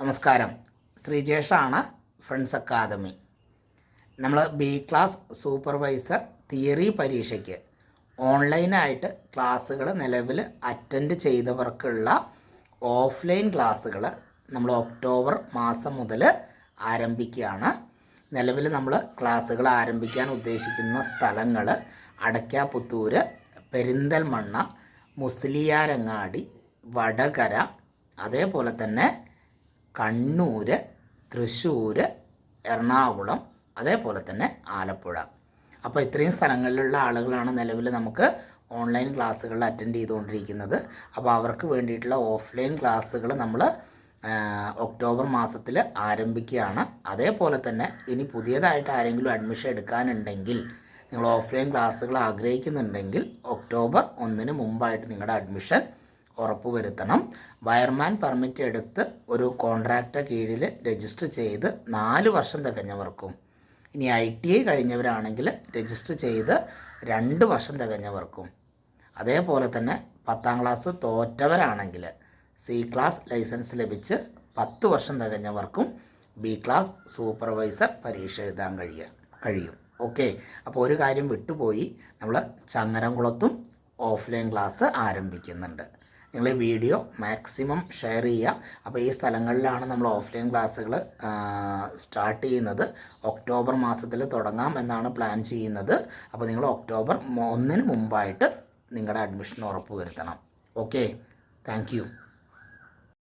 നമസ്കാരം. ശ്രീജേഷാണ്, friends academy. നമ്മൾ B class supervisor theory പരീക്ഷയ്ക്ക് ഓൺലൈനായിട്ട് ക്ലാസ്സുകൾ നിലവിൽ അറ്റൻഡ് ചെയ്തവർക്കുള്ള ഓഫ്ലൈൻ ക്ലാസ്സുകൾ നമ്മൾ ഒക്ടോബർ മാസം മുതൽ ആരംഭിക്കുകയാണ്. നിലവിൽ നമ്മൾ ക്ലാസ്സുകൾ ആരംഭിക്കാൻ ഉദ്ദേശിക്കുന്ന സ്ഥലങ്ങൾ അടയ്ക്കാപുത്തൂർ, പെരിന്തൽമണ്ണ, മുസ്ലിയാരങ്ങാടി, വടകര, അതേപോലെ തന്നെ കണ്ണൂർ, തൃശ്ശൂർ, എറണാകുളം, അതേപോലെ തന്നെ ആലപ്പുഴ. അപ്പോൾ ഇത്രയും സ്ഥലങ്ങളിലുള്ള ആളുകളാണ് നിലവിൽ നമുക്ക് ഓൺലൈൻ ക്ലാസ്സുകൾ അറ്റൻഡ് ചെയ്തുകൊണ്ടിരിക്കുന്നത്. അപ്പോൾ അവർക്ക് വേണ്ടിയിട്ടുള്ള ഓഫ്ലൈൻ ക്ലാസ്സുകൾ നമ്മൾ ഒക്ടോബർ മാസത്തിൽ ആരംഭിക്കുകയാണ്. അതേപോലെ തന്നെ ഇനി പുതിയതായിട്ട് ആരെങ്കിലും അഡ്മിഷൻ എടുക്കാനുണ്ടെങ്കിൽ, നിങ്ങൾ ഓഫ്ലൈൻ ക്ലാസ്സുകൾ ആഗ്രഹിക്കുന്നുണ്ടെങ്കിൽ ഒക്ടോബർ 1 മുമ്പായിട്ട് നിങ്ങളുടെ അഡ്മിഷൻ ഉറപ്പുവരുത്തണം. വയർമാൻ പെർമിറ്റ് എടുത്ത് ഒരു കോൺട്രാക്റ്റ് കീഴിൽ രജിസ്റ്റർ ചെയ്ത് 4 വർഷം തികഞ്ഞവർക്കും, ഇനി ITI കഴിഞ്ഞവരാണെങ്കിൽ രജിസ്റ്റർ ചെയ്ത് 2 വർഷം തികഞ്ഞവർക്കും, അതേപോലെ തന്നെ 10ാം ക്ലാസ് തോറ്റവരാണെങ്കിൽ C ക്ലാസ് ലൈസൻസ് ലഭിച്ച് 10 വർഷം തികഞ്ഞവർക്കും B ക്ലാസ് സൂപ്പർവൈസർ പരീക്ഷ എഴുതാൻ കഴിയും. ഓക്കെ. അപ്പോൾ ഒരു കാര്യം വിട്ടുപോയി, നമ്മൾ ചങ്ങരംകുളത്തും ഓഫ്ലൈൻ ക്ലാസ് ആരംഭിക്കുന്നുണ്ട്. നിങ്ങൾ ഈ വീഡിയോ മാക്സിമം ഷെയർ ചെയ്യുക. അപ്പോൾ ഈ സ്ഥലങ്ങളിലാണ് നമ്മൾ ഓഫ്ലൈൻ ക്ലാസ്സുകൾ സ്റ്റാർട്ട് ചെയ്യുന്നത്. ഒക്ടോബർ മാസത്തിൽ തുടങ്ങാം എന്നാണ് പ്ലാൻ ചെയ്യുന്നത്. അപ്പോൾ നിങ്ങൾ ഒക്ടോബർ 1 മുമ്പായിട്ട് നിങ്ങളുടെ അഡ്മിഷൻ ഉറപ്പ് വരുത്തണം. Okay, thank you.